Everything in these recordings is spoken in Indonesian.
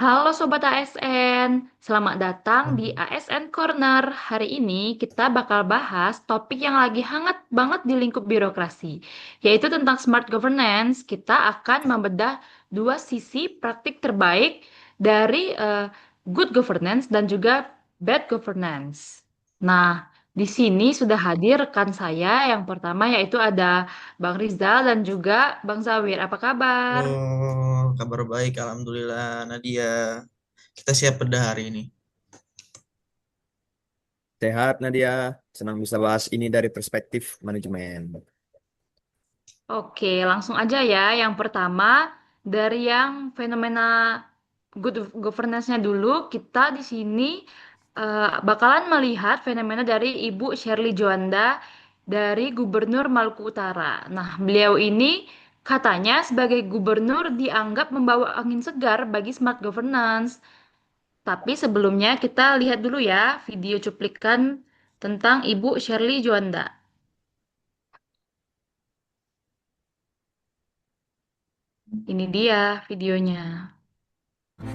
Halo Sobat ASN, selamat datang di Hmm. ASN Corner. Hari ini kita bakal bahas topik yang lagi hangat banget di lingkup birokrasi, yaitu tentang smart governance. Kita akan membedah dua sisi praktik terbaik dari good governance dan juga bad governance. Nah, di sini sudah hadir rekan saya yang pertama yaitu ada Bang Rizal dan juga Bang Zawir. Apa kabar? Oh, kabar baik, Alhamdulillah, Nadia. Kita siap pada hari ini. Sehat Nadia, senang bisa bahas ini dari perspektif manajemen. Oke, langsung aja ya. Yang pertama, dari yang fenomena good governance-nya dulu, kita di sini bakalan melihat fenomena dari Ibu Shirley Juanda dari Gubernur Maluku Utara. Nah, beliau ini katanya sebagai gubernur dianggap membawa angin segar bagi smart governance. Tapi sebelumnya kita lihat dulu ya video cuplikan tentang Ibu Shirley Juanda. Ini dia videonya.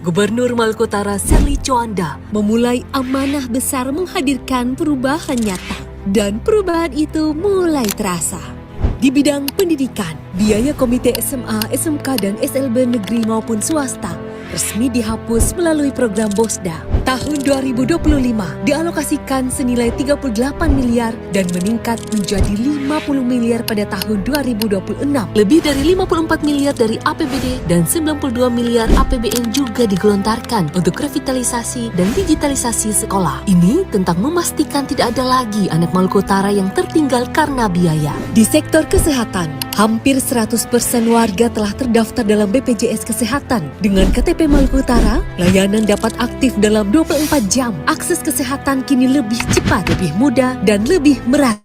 Gubernur Maluku Utara Serly Coanda memulai amanah besar menghadirkan perubahan nyata. Dan perubahan itu mulai terasa. Di bidang pendidikan, biaya komite SMA, SMK, dan SLB negeri maupun swasta resmi dihapus melalui program BOSDA. Tahun 2025 dialokasikan senilai 38 miliar dan meningkat menjadi 50 miliar pada tahun 2026. Lebih dari 54 miliar dari APBD dan 92 miliar APBN juga digelontarkan untuk revitalisasi dan digitalisasi sekolah. Ini tentang memastikan tidak ada lagi anak Maluku Utara yang tertinggal karena biaya. Di sektor kesehatan, hampir 100% warga telah terdaftar dalam BPJS Kesehatan. Dengan KTP Maluku Utara, layanan dapat aktif dalam 24 jam. Akses kesehatan kini lebih cepat, lebih mudah, dan lebih merata.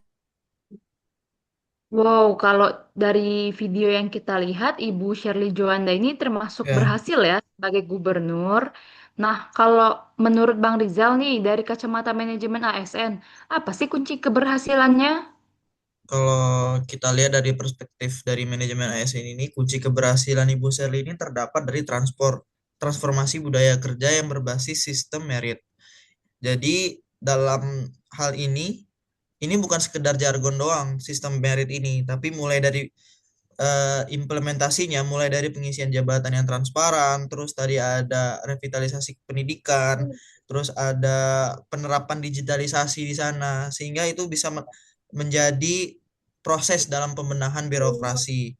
Wow, kalau dari video yang kita lihat, Ibu Shirley Juanda ini termasuk Ya, berhasil ya sebagai gubernur. Nah, kalau menurut Bang Rizal nih, dari kacamata manajemen ASN, apa sih kunci keberhasilannya? kalau kita lihat dari perspektif dari manajemen ASN ini, kunci keberhasilan Ibu Sherly ini terdapat dari transformasi budaya kerja yang berbasis sistem merit. Jadi dalam hal ini bukan sekedar jargon doang sistem merit ini, tapi mulai dari implementasinya mulai dari pengisian jabatan yang transparan, terus tadi ada revitalisasi pendidikan, terus ada penerapan digitalisasi di sana, sehingga itu bisa menjadi proses dalam pembenahan birokrasi.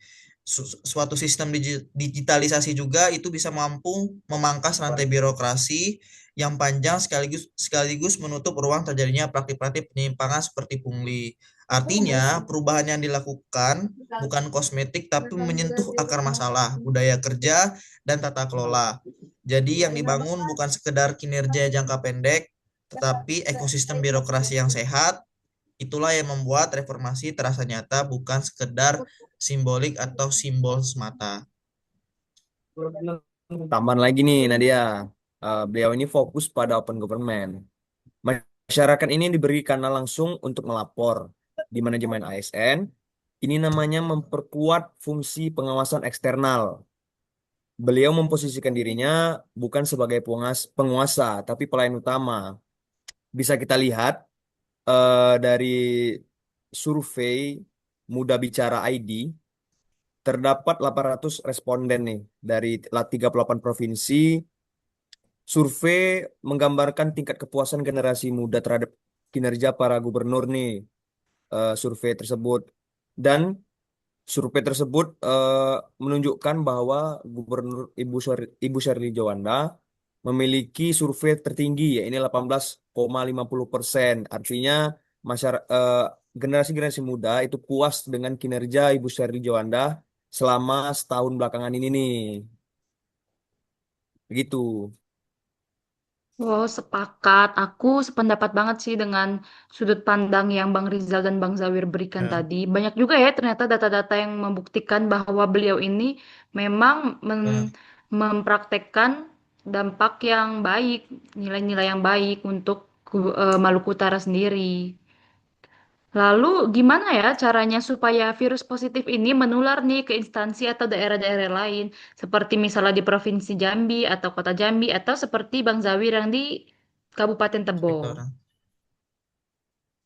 Suatu sistem digitalisasi juga itu bisa mampu memangkas rantai birokrasi yang panjang sekaligus sekaligus menutup ruang terjadinya praktik-praktik penyimpangan seperti pungli. Artinya, perubahan yang dilakukan bukan kosmetik tapi menyentuh akar masalah, budaya kerja dan tata kelola. Jadi yang dibangun bukan sekedar kinerja jangka pendek, tetapi ekosistem birokrasi yang sehat. Itulah yang membuat reformasi terasa nyata bukan sekedar simbolik atau simbol semata. Tambahan lagi nih Nadia, beliau ini fokus pada open government. Masyarakat ini diberi kanal langsung untuk melapor di manajemen ASN. Ini namanya memperkuat fungsi pengawasan eksternal. Beliau memposisikan dirinya bukan sebagai penguasa, tapi pelayan utama. Bisa kita lihat dari survei Muda Bicara ID, terdapat 800 responden nih dari 38 provinsi. Survei menggambarkan tingkat kepuasan generasi muda terhadap kinerja para gubernur nih, survei tersebut. Dan survei tersebut menunjukkan bahwa Gubernur Ibu Sherly Jowanda memiliki survei tertinggi, yaitu 18,50%. Artinya generasi-generasi muda itu puas dengan kinerja Ibu Sherly Jowanda selama setahun belakangan ini nih. Begitu. Oh, sepakat. Aku sependapat banget sih dengan sudut pandang yang Bang Rizal dan Bang Zawir berikan Ya, tadi. Banyak juga ya ternyata data-data yang membuktikan bahwa beliau ini memang ya. mempraktekkan dampak yang baik, nilai-nilai yang baik untuk Maluku Utara sendiri. Lalu gimana ya caranya supaya virus positif ini menular nih ke instansi atau daerah-daerah lain, seperti misalnya di Provinsi Jambi atau Kota Jambi atau seperti Bang Zawir yang di Kabupaten Tebo. Sektoral.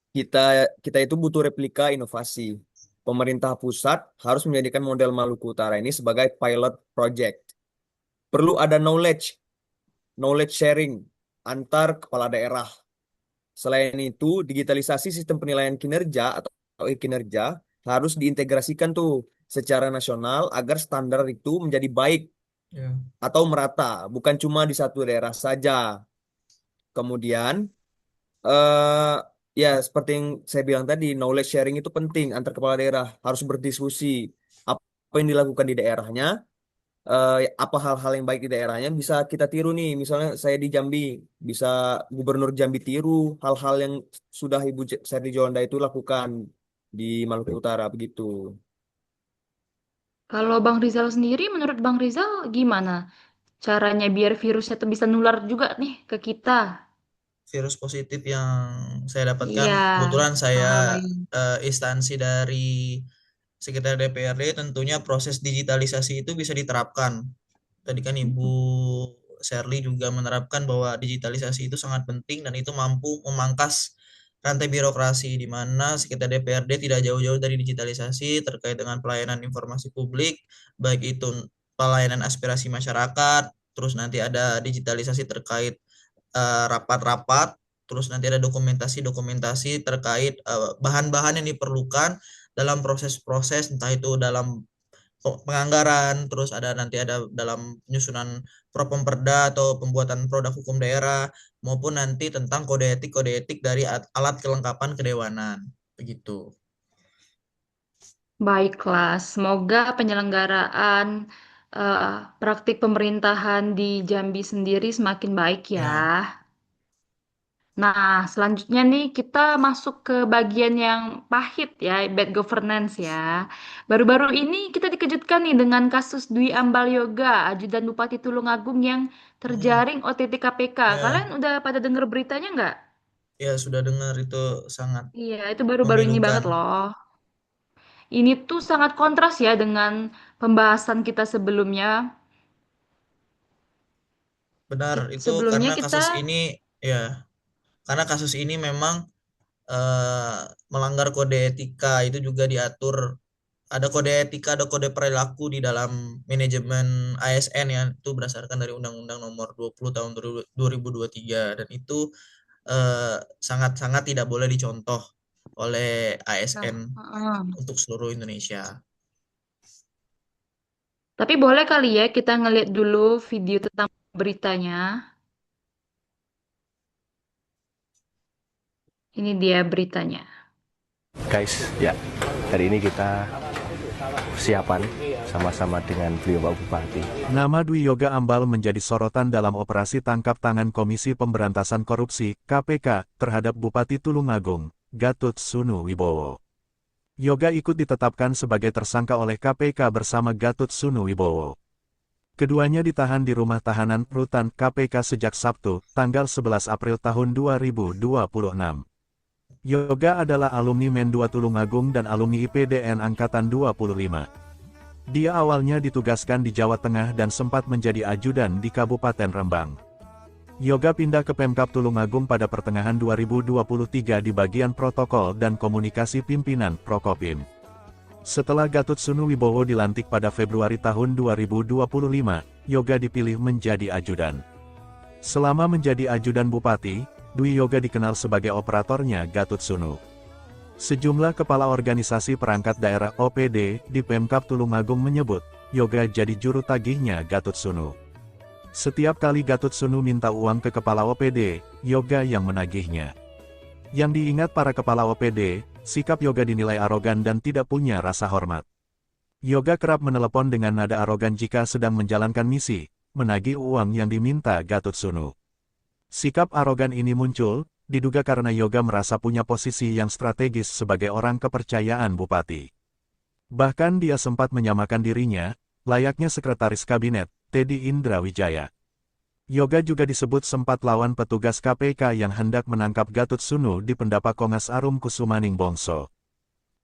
Kita kita itu butuh replika inovasi. Pemerintah pusat harus menjadikan model Maluku Utara ini sebagai pilot project. Perlu ada knowledge sharing antar kepala daerah. Selain itu, digitalisasi sistem penilaian kinerja atau kinerja harus diintegrasikan tuh secara nasional agar standar itu menjadi baik Ya. atau merata, bukan cuma di satu daerah saja. Kemudian, eh ya seperti yang saya bilang tadi, knowledge sharing itu penting antar kepala daerah, harus berdiskusi apa yang dilakukan di daerahnya, apa hal-hal yang baik di daerahnya bisa kita tiru nih. Misalnya saya di Jambi, bisa Gubernur Jambi tiru hal-hal yang sudah Ibu Serdi Juanda itu lakukan di Maluku Utara begitu. Kalau Bang Rizal sendiri, menurut Bang Rizal gimana caranya biar virusnya tuh bisa nular juga nih ke kita? Virus positif yang saya Iya, dapatkan, kebetulan saya orang lain. instansi dari sekitar DPRD, tentunya proses digitalisasi itu bisa diterapkan. Tadi kan Ibu Shirley juga menerapkan bahwa digitalisasi itu sangat penting dan itu mampu memangkas rantai birokrasi di mana sekitar DPRD tidak jauh-jauh dari digitalisasi terkait dengan pelayanan informasi publik, baik itu pelayanan aspirasi masyarakat, terus nanti ada digitalisasi terkait rapat-rapat, terus nanti ada dokumentasi-dokumentasi terkait bahan-bahan yang diperlukan dalam proses-proses, entah itu dalam penganggaran, terus nanti ada dalam penyusunan Propemperda atau pembuatan produk hukum daerah, maupun nanti tentang kode etik dari alat kelengkapan kedewanan, begitu. Baiklah, semoga penyelenggaraan praktik pemerintahan di Jambi sendiri semakin baik ya. Ya, Nah, selanjutnya nih kita masuk ke bagian yang pahit ya, bad governance ya. Baru-baru ini kita dikejutkan nih dengan kasus Dwi Ambal Yoga, ajudan Bupati Tulungagung yang mm, terjaring OTT KPK. Kalian ya, udah pada denger beritanya nggak? ya sudah dengar itu sangat Iya, itu baru-baru ini memilukan. banget loh. Ini tuh sangat kontras ya dengan pembahasan kita sebelumnya. Benar, itu Sebelumnya karena kita, kasus ini, ya, karena kasus ini memang melanggar kode etika, itu juga diatur. Ada kode etika, ada kode perilaku di dalam manajemen ASN ya, itu berdasarkan dari Undang-Undang Nomor 20 Tahun 2023 dan itu sangat-sangat tidak boleh dicontoh oleh ASN untuk seluruh Indonesia. tapi boleh kali ya kita ngeliat dulu video tentang beritanya. Ini dia beritanya. Guys, ya hari ini kita persiapan sama-sama dengan beliau Pak Bupati. Nama Dwi Yoga Ambal menjadi sorotan dalam operasi tangkap tangan Komisi Pemberantasan Korupsi (KPK) terhadap Bupati Tulungagung, Gatut Sunu Wibowo. Yoga ikut ditetapkan sebagai tersangka oleh KPK bersama Gatut Sunu Wibowo. Keduanya ditahan di rumah tahanan rutan KPK sejak Sabtu, tanggal 11 April tahun 2026. Yoga adalah alumni Men 2 Tulungagung dan alumni IPDN Angkatan 25. Dia awalnya ditugaskan di Jawa Tengah dan sempat menjadi ajudan di Kabupaten Rembang. Yoga pindah ke Pemkab Tulungagung pada pertengahan 2023 di bagian protokol dan komunikasi pimpinan Prokopim. Setelah Gatut Sunu Wibowo dilantik pada Februari tahun 2025, Yoga dipilih menjadi ajudan. Selama menjadi ajudan Bupati, Dwi Yoga dikenal sebagai operatornya Gatut Sunu. Sejumlah kepala organisasi perangkat daerah OPD di Pemkab Tulungagung menyebut, Yoga jadi juru tagihnya Gatut Sunu. Setiap kali Gatut Sunu minta uang ke kepala OPD, Yoga yang menagihnya. Yang diingat para kepala OPD, sikap Yoga dinilai arogan dan tidak punya rasa hormat. Yoga kerap menelepon dengan nada arogan jika sedang menjalankan misi, menagih uang yang diminta Gatut Sunu. Sikap arogan ini muncul, diduga karena Yoga merasa punya posisi yang strategis sebagai orang kepercayaan Bupati. Bahkan dia sempat menyamakan dirinya, layaknya Sekretaris Kabinet, Teddy Indra Wijaya. Yoga juga disebut sempat lawan petugas KPK yang hendak menangkap Gatot Sunu di Pendapak Kongas Arum Kusumaning Bongso.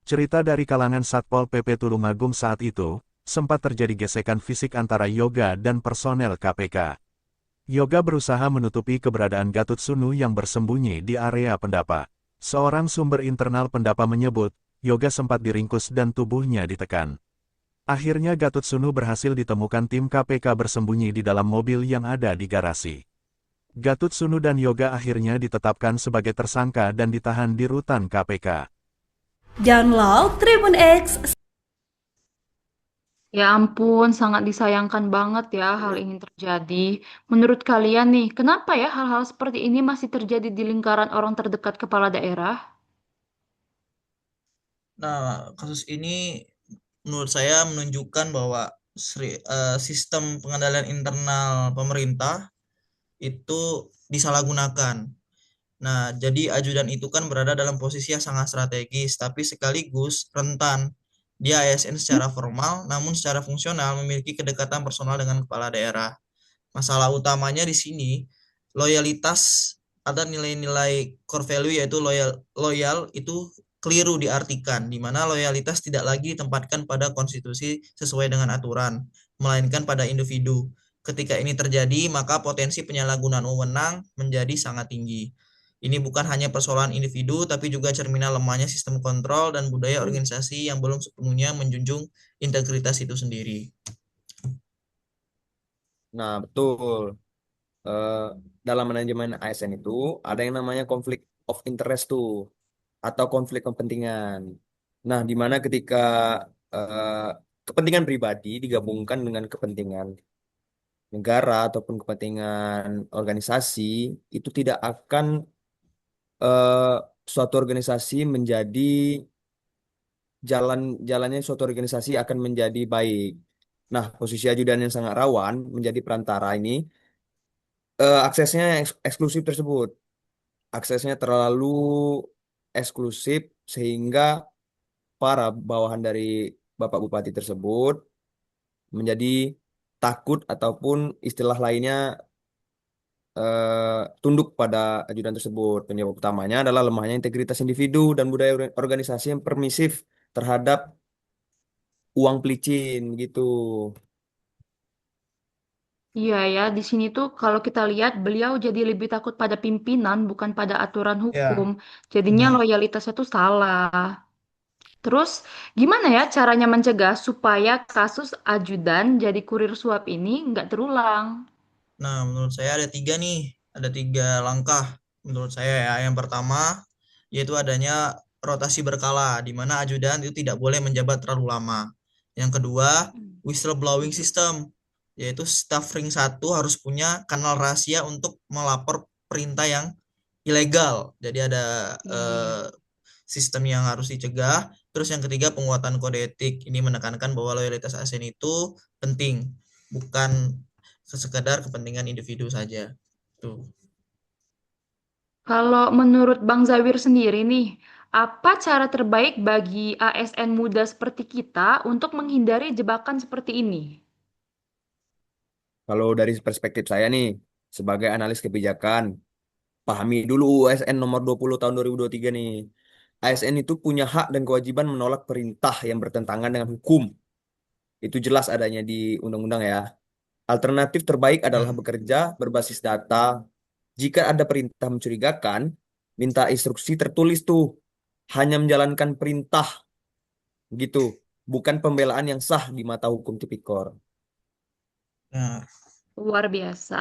Cerita dari kalangan Satpol PP Tulungagung saat itu, sempat terjadi gesekan fisik antara Yoga dan personel KPK. Yoga berusaha menutupi keberadaan Gatot Sunu yang bersembunyi di area Pendapa. Seorang sumber internal Pendapa menyebut, Yoga sempat diringkus dan tubuhnya ditekan. Akhirnya Gatot Sunu berhasil ditemukan tim KPK bersembunyi di dalam mobil yang ada di garasi. Gatot Sunu dan Yoga akhirnya ditetapkan sebagai tersangka dan ditahan di rutan KPK. Download Tribun X. Ya ampun, sangat disayangkan banget ya hal ini terjadi. Menurut kalian nih, kenapa ya hal-hal seperti ini masih terjadi di lingkaran orang terdekat kepala daerah? Nah, kasus ini menurut saya menunjukkan bahwa sistem pengendalian internal pemerintah itu disalahgunakan. Nah, jadi ajudan itu kan berada dalam posisi yang sangat strategis, tapi sekaligus rentan. Dia ASN secara formal, namun secara fungsional memiliki kedekatan personal dengan kepala daerah. Masalah utamanya di sini, loyalitas, ada nilai-nilai core value yaitu loyal itu keliru diartikan, di mana loyalitas tidak lagi ditempatkan pada konstitusi sesuai dengan aturan, melainkan pada individu. Ketika ini terjadi, maka potensi penyalahgunaan wewenang menjadi sangat tinggi. Ini bukan hanya persoalan individu, tapi juga cerminan lemahnya sistem kontrol dan budaya organisasi yang belum sepenuhnya menjunjung integritas itu sendiri. Nah, betul. Eh, dalam manajemen ASN itu ada yang namanya konflik of interest tuh, atau konflik kepentingan. Nah, di mana ketika eh, kepentingan pribadi digabungkan dengan kepentingan negara ataupun kepentingan organisasi, itu tidak akan eh, suatu organisasi menjadi jalannya suatu organisasi akan menjadi baik. Nah, posisi ajudan yang sangat rawan menjadi perantara ini, aksesnya eksklusif tersebut. Aksesnya terlalu eksklusif sehingga para bawahan dari Bapak Bupati tersebut menjadi takut ataupun istilah lainnya tunduk pada ajudan tersebut. Penyebab utamanya adalah lemahnya integritas individu dan budaya organisasi yang permisif terhadap uang pelicin gitu. Iya ya, di sini tuh kalau kita lihat beliau jadi lebih takut pada pimpinan bukan pada aturan hukum. Ya, Jadinya benar. loyalitasnya tuh salah. Terus gimana ya caranya mencegah supaya kasus ajudan jadi kurir suap ini nggak terulang? Nah, menurut saya ada tiga langkah menurut saya ya. Yang pertama, yaitu adanya rotasi berkala, di mana ajudan itu tidak boleh menjabat terlalu lama. Yang kedua, whistleblowing system, yaitu staf ring 1 harus punya kanal rahasia untuk melapor perintah yang ilegal. Jadi ada Iya, iya. sistem yang harus dicegah. Terus yang ketiga, penguatan kode etik. Ini menekankan bahwa loyalitas ASN itu penting, bukan sekedar kepentingan individu saja. Tuh. Kalau menurut Bang Zawir sendiri nih, apa cara terbaik bagi ASN muda seperti kita untuk menghindari jebakan seperti ini? Kalau dari perspektif saya nih, sebagai analis kebijakan, pahami dulu ASN nomor 20 tahun 2023 nih. ASN itu punya hak dan kewajiban menolak perintah yang bertentangan dengan hukum. Itu jelas adanya di undang-undang ya. Alternatif terbaik adalah Ya. bekerja berbasis data. Jika ada perintah mencurigakan, minta instruksi tertulis tuh. Hanya menjalankan perintah gitu. Bukan pembelaan yang sah di mata hukum tipikor. Nah, Luar biasa.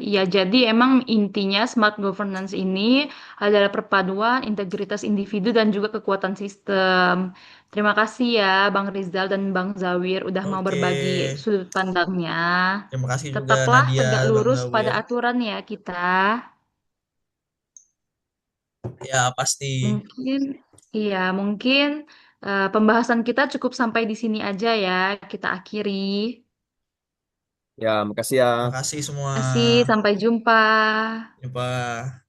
Ya, jadi emang intinya smart governance ini adalah perpaduan integritas individu dan juga kekuatan sistem. Terima kasih ya Bang Rizal dan Bang Zawir udah mau oke. berbagi sudut pandangnya. Terima kasih juga Tetaplah Nadia, tegak Bang lurus pada Zawir. aturan ya kita. Ya, pasti. Mungkin, iya, mungkin pembahasan kita cukup sampai di sini aja ya. Kita akhiri. Ya, makasih ya. Terima kasih semua. Terima kasih, sampai jumpa. Jumpa.